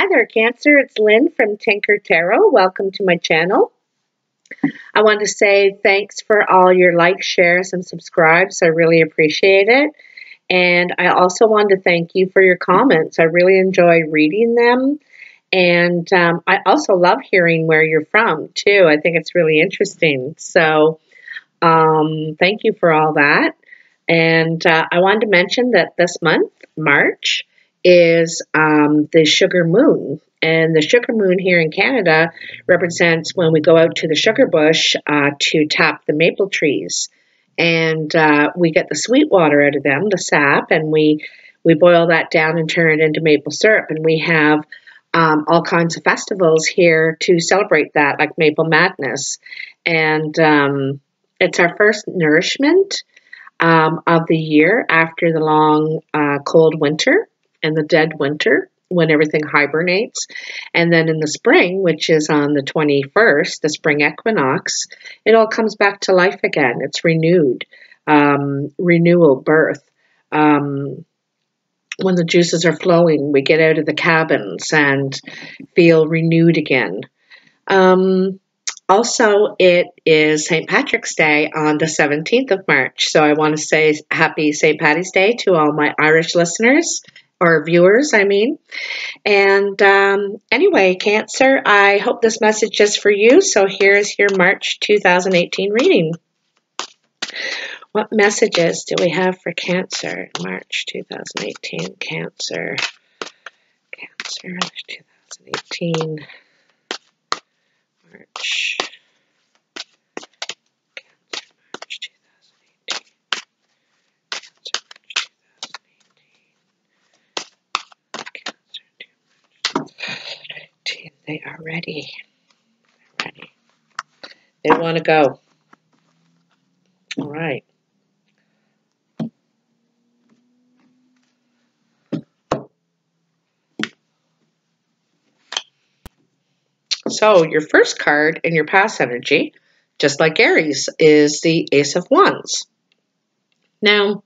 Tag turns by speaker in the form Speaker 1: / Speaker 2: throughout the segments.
Speaker 1: Hi there, Cancer. It's Lynn from Tinker Tarot. Welcome to my channel. I want to say thanks for all your likes, shares, and subscribes. I really appreciate it. And I also want to thank you for your comments. I really enjoy reading them. And I also love hearing where you're from, too. I think it's really interesting. So thank you for all that. And I wanted to mention that this month, March, is the sugar moon. And the sugar moon here in Canada represents when we go out to the sugar bush to tap the maple trees. And we get the sweet water out of them, the sap, and we boil that down and turn it into maple syrup. And we have all kinds of festivals here to celebrate that, like Maple Madness. And it's our first nourishment of the year after the long cold winter and the dead winter when everything hibernates. And then in the spring, which is on the 21st, the spring equinox, it all comes back to life again. It's renewed, renewal, birth. When the juices are flowing, we get out of the cabins and feel renewed again. Also, it is St. Patrick's Day on the 17th of March. So I want to say happy St. Paddy's Day to all my Irish listeners, or viewers, I mean. And anyway, Cancer, I hope this message is for you. So here's your March 2018 reading. What messages do we have for Cancer? March 2018, Cancer. Cancer 2018. March. Cancer, March 2018. Cancer, March 2018. They are ready. They're ready. They want to go. All right. So your first card in your past energy, just like Aries, is the Ace of Wands. Now,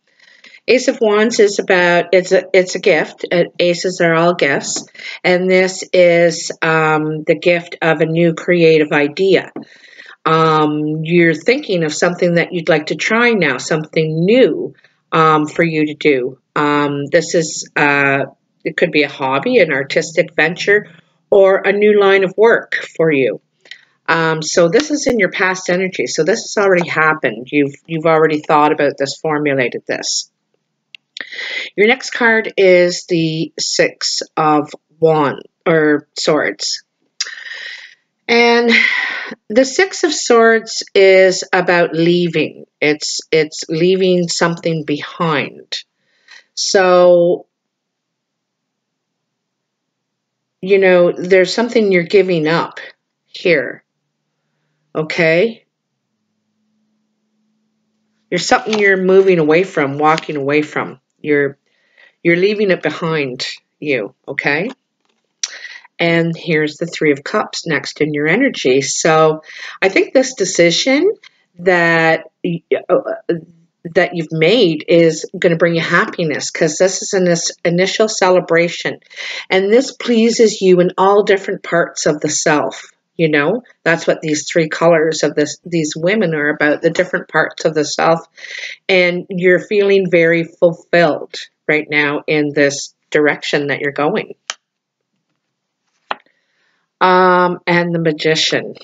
Speaker 1: Ace of Wands is about, it's a gift. Aces are all gifts. And this is the gift of a new creative idea. You're thinking of something that you'd like to try now, something new for you to do. This is, it could be a hobby, an artistic venture, or a new line of work for you. So this is in your past energy. So this has already happened. You've already thought about this, formulated this. Your next card is the Six of Wands, or Swords. And the Six of Swords is about leaving. It's leaving something behind. So, you know, there's something you're giving up here. Okay? There's something you're moving away from, walking away from. You're leaving it behind you, okay? And here's the Three of Cups next in your energy. So I think this decision that you've made is going to bring you happiness, because this is an initial celebration. And this pleases you in all different parts of the self. You know, that's what these three colors of these women are about, the different parts of the self. And you're feeling very fulfilled right now in this direction that you're going. And the Magician.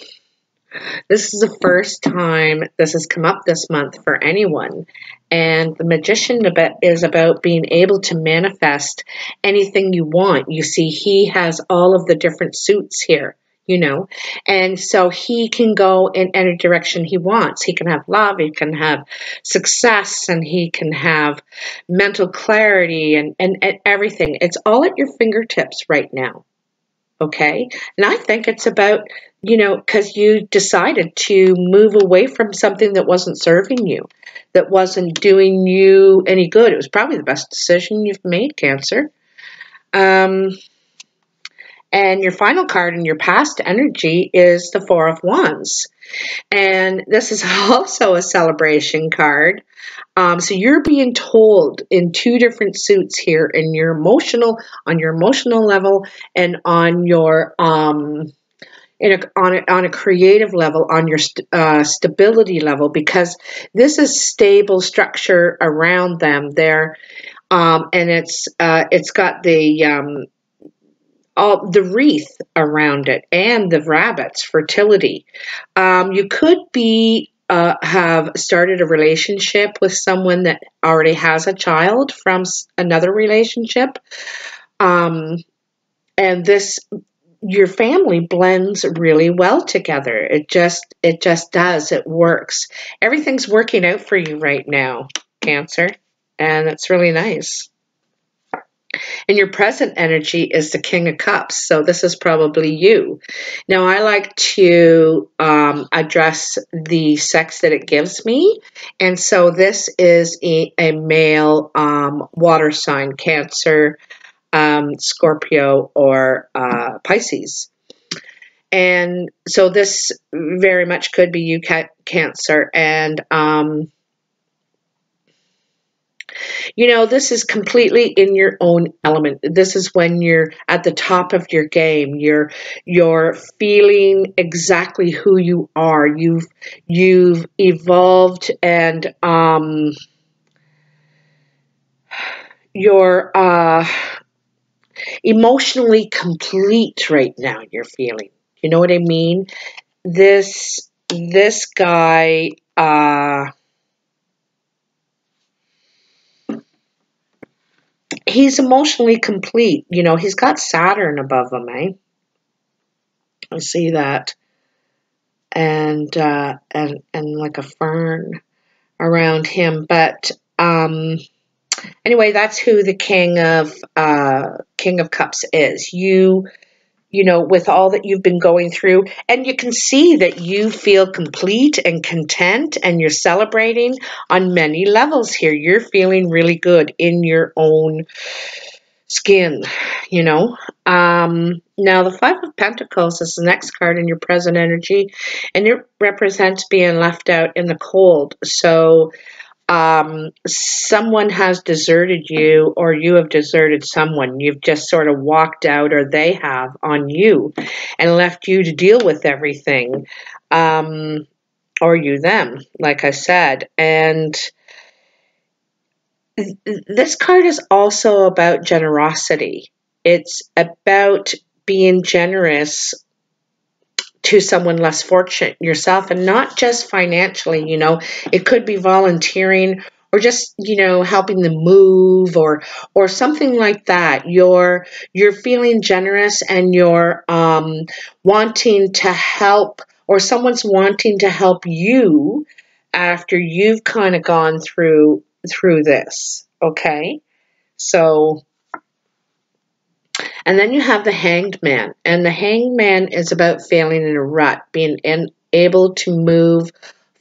Speaker 1: This is the first time this has come up this month for anyone. And the Magician is about being able to manifest anything you want. You see, he has all of the different suits here, you know, and so he can go in any direction he wants. He can have love, he can have success, and he can have mental clarity and everything. It's all at your fingertips right now. Okay. And I think it's about, you know, because you decided to move away from something that wasn't serving you, that wasn't doing you any good. It was probably the best decision you've made, Cancer. And And your final card in your past energy is the Four of Wands. And this is also a celebration card. So you're being told in two different suits here on your emotional level, and on your on a creative level, on your stability level, because this is stable structure around them there, and it's got the wreath around it and the rabbits, fertility. You could be have started a relationship with someone that already has a child from another relationship, and this, your family blends really well together. It just does. It works. Everything's working out for you right now, Cancer, and it's really nice. And your present energy is the King of Cups. So this is probably you. Now, I like to address the sex that it gives me. And so this is a male water sign, Cancer, Scorpio, or Pisces. And so this very much could be you, Cancer. And you know, this is completely in your own element. This is when you're at the top of your game. You're feeling exactly who you are. You've evolved, and you're emotionally complete right now. You're feeling. You know what I mean? This guy. He's emotionally complete. You know, he's got Saturn above him, eh? I see that. And like a fern around him. But anyway, that's who the King of Cups is. You know, with all that you've been going through, and you can see that you feel complete and content, and you're celebrating on many levels here. You're feeling really good in your own skin, you know. Now the Five of Pentacles is the next card in your present energy, and it represents being left out in the cold. So someone has deserted you, or you have deserted someone. You've just sort of walked out, or they have, on you, and left you to deal with everything, or you them, like I said. And this card is also about generosity. It's about being generous to someone less fortunate yourself, and not just financially. You know, it could be volunteering, or just, you know, helping them move, or something like that. You're feeling generous, and you're wanting to help, or someone's wanting to help you after you've kind of gone through this. Okay, so. And then you have the Hanged Man. And the Hanged Man is about failing in a rut, being able to move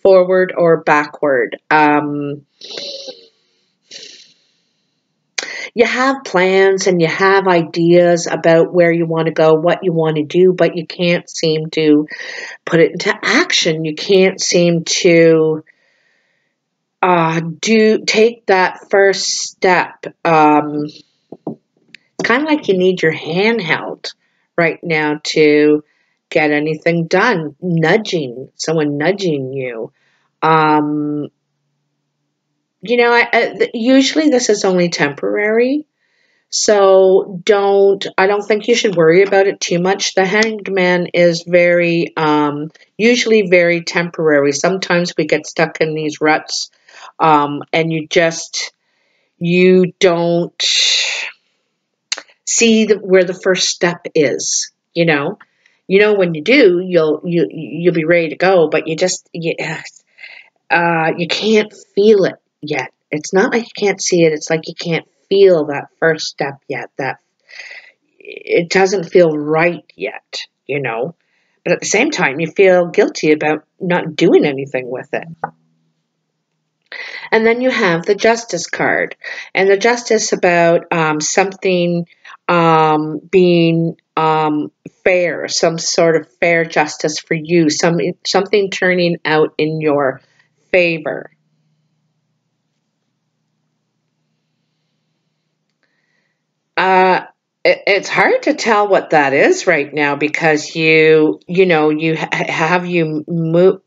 Speaker 1: forward or backward. You have plans and you have ideas about where you want to go, what you want to do, but you can't seem to put it into action. You can't seem to take that first step. Kind of like you need your hand held right now to get anything done. Someone nudging you. You know, usually this is only temporary, so I don't think you should worry about it too much. The Hanged Man is usually very temporary. Sometimes we get stuck in these ruts, and you don't see where the first step is. You know, when you do, you'll be ready to go, but you can't feel it yet. It's not like you can't see it. It's like you can't feel that first step yet. That it doesn't feel right yet. You know, but at the same time, you feel guilty about not doing anything with it. And then you have the Justice card, and the Justice about something being fair, some sort of fair justice for you, something turning out in your favor. It's hard to tell what that is right now because have you moved.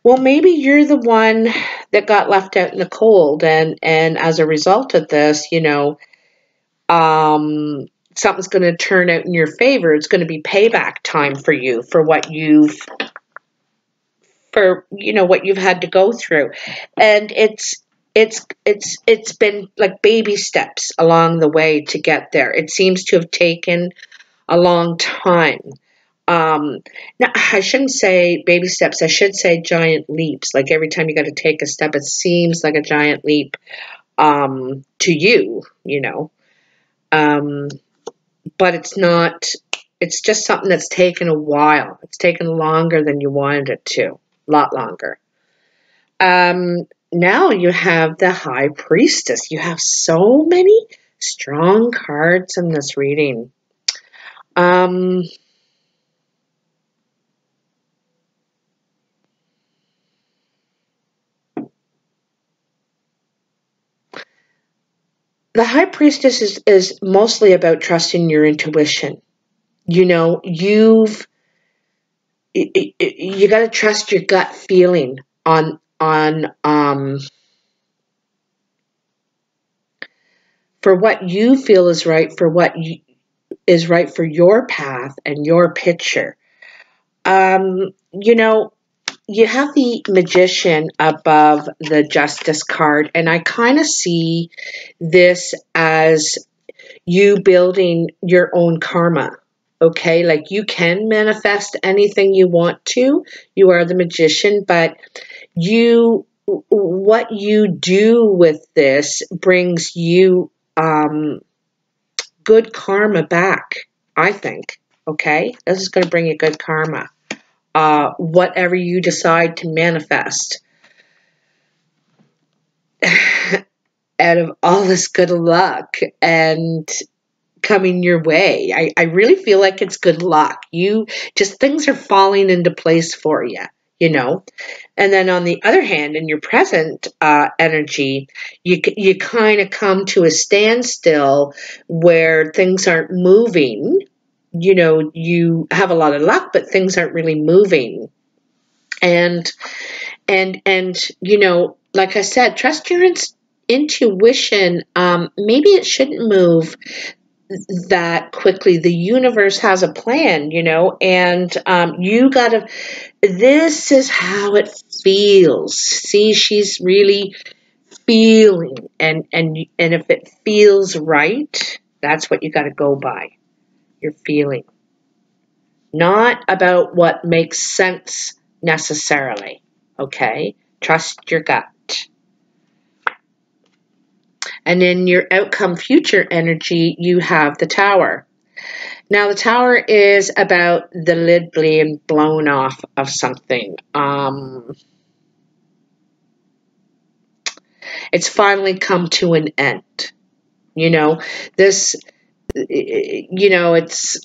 Speaker 1: Well, maybe you're the one that got left out in the cold, and as a result of this, something's going to turn out in your favor. It's going to be payback time for you for what you've had to go through, and it's been like baby steps along the way to get there. It seems to have taken a long time. Now, I shouldn't say baby steps. I should say giant leaps. Like every time you got to take a step, it seems like a giant leap to you, but it's not. It's just something that's taken a while. It's taken longer than you wanted it to, a lot longer. Now you have the High Priestess. You have so many strong cards in this reading. The High Priestess is mostly about trusting your intuition. You got to trust your gut feeling on for what you feel is right, for what is right for your path and your picture. You have the Magician above the Justice card, and I kind of see this as you building your own karma. Okay, like you can manifest anything you want to. You are the Magician, but what you do with this brings you good karma back, I think. Okay, this is going to bring you good karma. Whatever you decide to manifest. Out of all this good luck and coming your way. I really feel like it's good luck. Things are falling into place for you, And then on the other hand, in your present energy, you kind of come to a standstill where things aren't moving. You have a lot of luck, but things aren't really moving. And like I said, trust your intuition. Maybe it shouldn't move that quickly. The universe has a plan, and you gotta. This is how it feels. See, she's really feeling, and if it feels right, that's what you got to go by. Your feeling, not about what makes sense necessarily. Okay, trust your gut. And in your outcome future energy, you have the Tower. Now, the Tower is about the lid being blown off of something. It's finally come to an end. This, it's,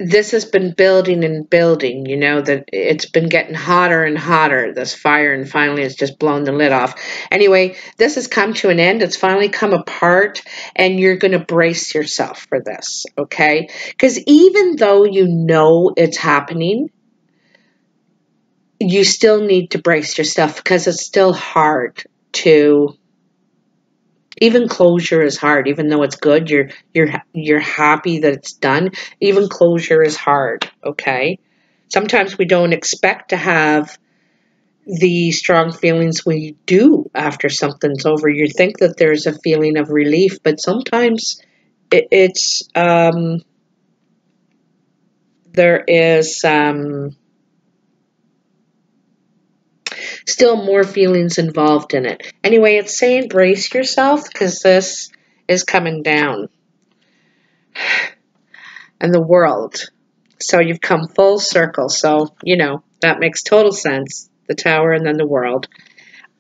Speaker 1: this has been building and building, that it's been getting hotter and hotter, this fire, and finally it's just blown the lid off. Anyway, this has come to an end. It's finally come apart, and you're going to brace yourself for this, okay? Because even though you know it's happening, you still need to brace yourself because it's still hard to... Even closure is hard, even though it's good. You're happy that it's done. Even closure is hard, okay? Sometimes we don't expect to have the strong feelings we do after something's over. You think that there's a feeling of relief, but sometimes there is still more feelings involved in it. Anyway, it's saying brace yourself because this is coming down. And the World. So you've come full circle. So, that makes total sense. The Tower and then the World.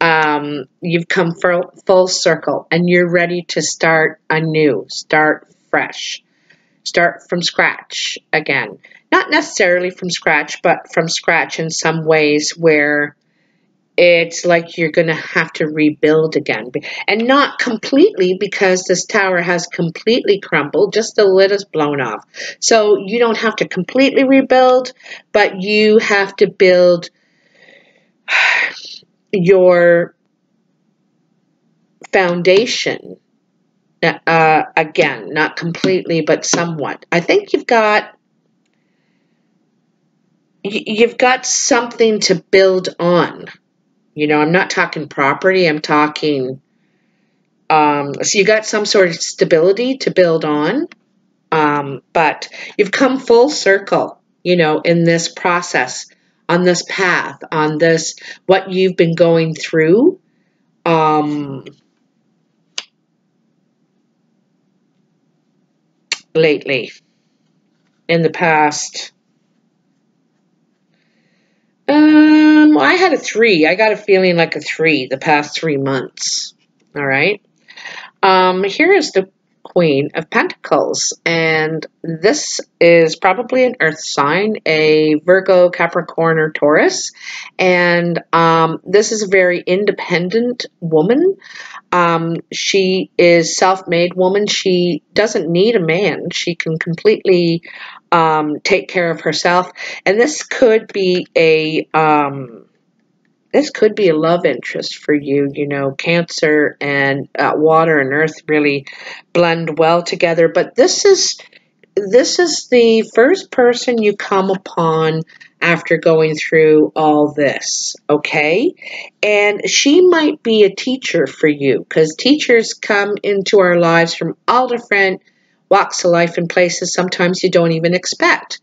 Speaker 1: You've come full circle, and you're ready to start anew, start fresh, start from scratch again. Not necessarily from scratch, but from scratch in some ways where it's like you're going to have to rebuild again. And not completely, because this tower has completely crumbled. Just the lid is blown off. So you don't have to completely rebuild, but you have to build your foundation again. Not completely, but somewhat. I think you've got something to build on. You know, I'm not talking property, I'm talking, so you got some sort of stability to build on, but you've come full circle, you know, in this process, on this path, on this, what you've been going through, lately, in the past. I had a 3. I got a feeling like a 3 the past 3 months. All right. Here is the Queen of Pentacles, and this is probably an earth sign, a Virgo, Capricorn, or Taurus, and this is a very independent woman. She is self-made woman. She doesn't need a man. She can completely take care of herself, and this could be a love interest for you. You know, Cancer and water and earth really blend well together. But this is the first person you come upon after going through all this, okay? And she might be a teacher for you, because teachers come into our lives from all different walks of life and places sometimes you don't even expect.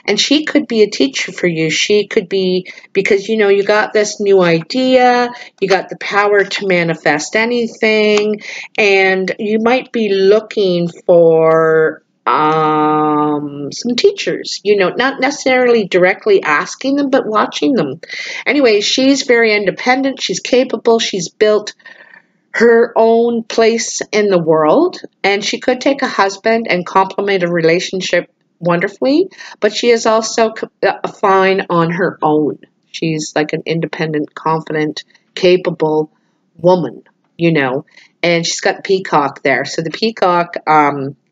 Speaker 1: And she could be a teacher for you. She could be, because, you know, you got this new idea, you got the power to manifest anything, and you might be looking for some teachers, you know, not necessarily directly asking them, but watching them. Anyway, she's very independent. She's capable. She's built her own place in the world, and she could take a husband and complement a relationship wonderfully, but she is also fine on her own. She's like an independent, confident, capable woman, you know, and she's got the peacock there. So the peacock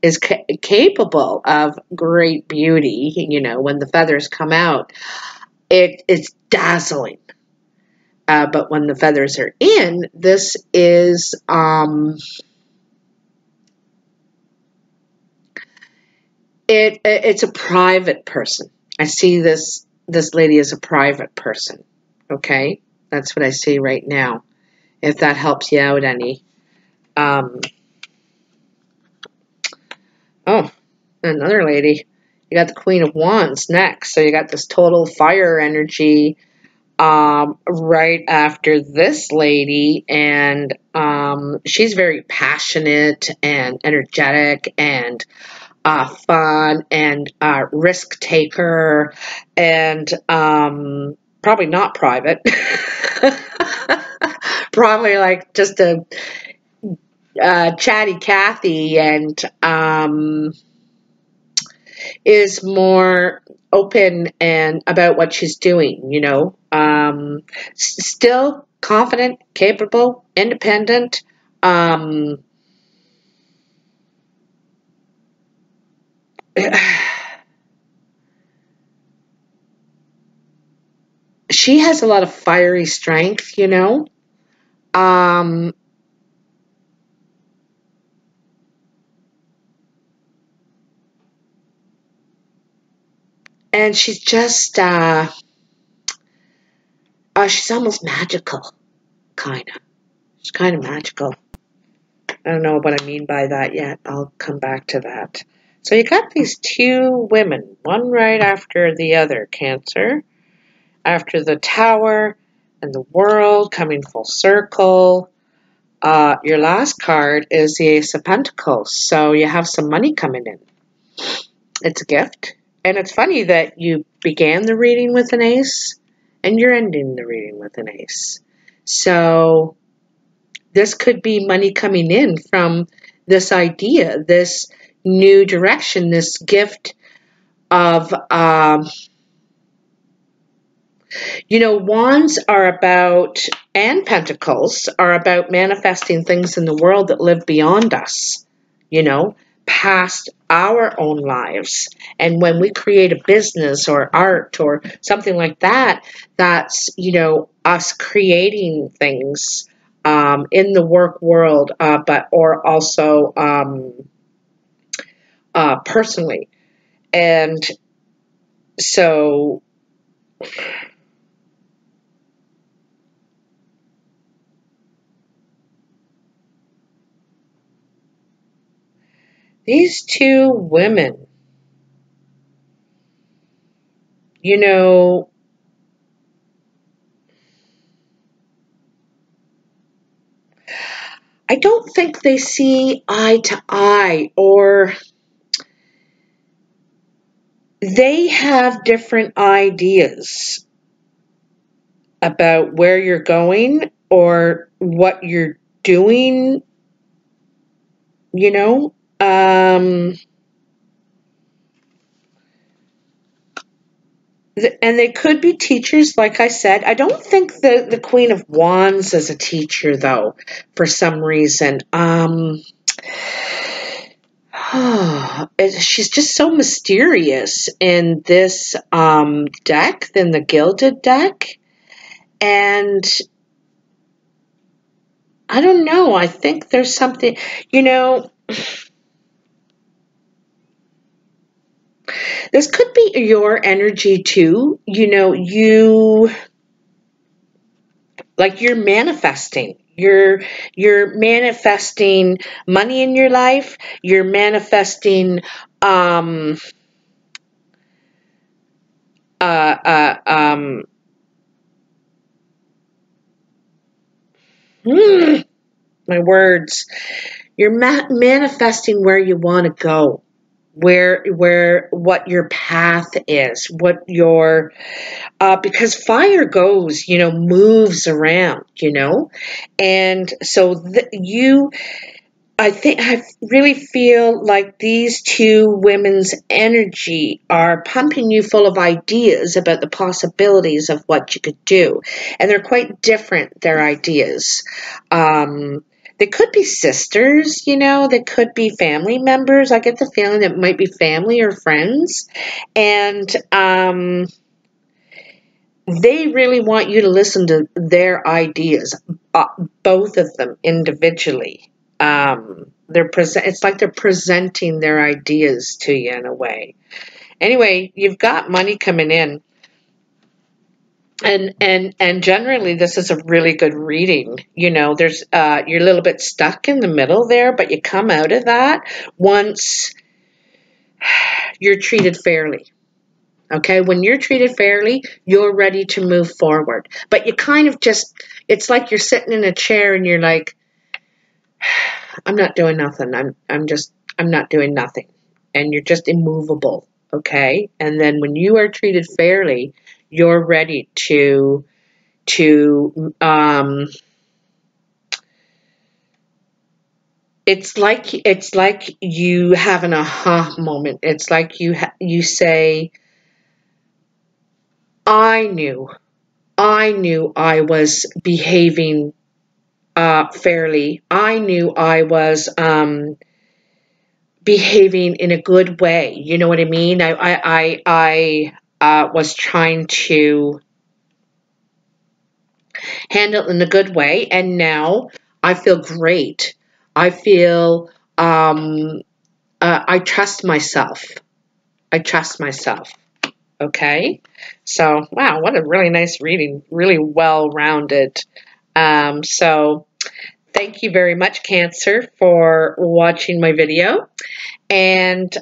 Speaker 1: is capable of great beauty. You know, when the feathers come out, it's dazzling. But when the feathers are in, this is it's a private person. I see this lady as a private person. Okay, that's what I see right now. If that helps you out any. Oh, another lady. You got the Queen of Wands next. So you got this total fire energy right after this lady, and she's very passionate and energetic and fun and risk taker, and probably not private. Probably like just a chatty Cathy, and is more open and about what she's doing, you know. Still confident, capable, independent. She has a lot of fiery strength, you know. And she's just, she's almost magical, kind of. She's kind of magical. I don't know what I mean by that yet. I'll come back to that. So you got these 2 women, one right after the other, Cancer, after the Tower and the World coming full circle. Your last card is the Ace of Pentacles, so you have some money coming in. It's a gift. And it's funny that you began the reading with an ace and you're ending the reading with an ace. So this could be money coming in from this idea, this new direction, this gift of, wands are about, and pentacles are about manifesting things in the world that live beyond us, past our own lives. And when we create a business or art or something like that, that's, us creating things in the work world, or also personally. And so these two women, I don't think they see eye to eye, or they have different ideas about where you're going or what you're doing, and they could be teachers, like I said. I don't think the Queen of Wands is a teacher, though, for some reason. She's just so mysterious in this deck than the Gilded deck. And I don't know. I think there's something, this could be your energy too. You're manifesting. You're manifesting money in your life. You're manifesting my words. You're manifesting where you want to go, what your path is, what your because fire goes, moves around, and so I really feel like these two women's energy are pumping you full of ideas about the possibilities of what you could do. And they're quite different, their ideas. They could be sisters, they could be family members. I get the feeling it might be family or friends. And they really want you to listen to their ideas, both of them individually. It's like they're presenting their ideas to you in a way. Anyway, you've got money coming in. And generally this is a really good reading. There's you're a little bit stuck in the middle there, but you come out of that once you're treated fairly. Okay, when you're treated fairly, you're ready to move forward. But you kind of it's like you're sitting in a chair and you're like, I'm not doing nothing. I'm not doing nothing. And you're just immovable. Okay. And then when you are treated fairly, you're ready to it's like you have an aha moment. It's like you say, I knew I was behaving fairly. I knew I was behaving in a good way. You know what I mean? I was trying to handle it in a good way, and now I feel great. I feel I trust myself. I trust myself. Okay, so wow, what a really nice reading, really well-rounded. So thank you very much, Cancer, for watching my video, and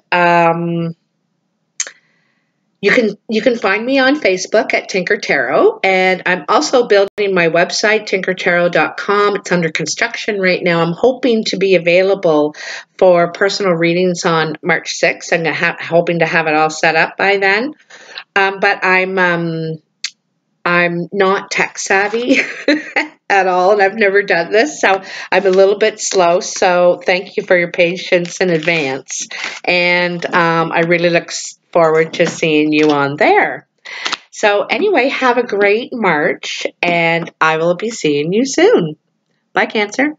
Speaker 1: you can find me on Facebook at Tinker Tarot, and I'm also building my website, tinkertarot.com. It's under construction right now. I'm hoping to be available for personal readings on March 6th. I'm hoping to have it all set up by then. But I'm not tech savvy. at all, and I've never done this, so I'm a little bit slow, so thank you for your patience in advance. And I really look forward to seeing you on there. So anyway, have a great March, and I will be seeing you soon. Bye, Cancer.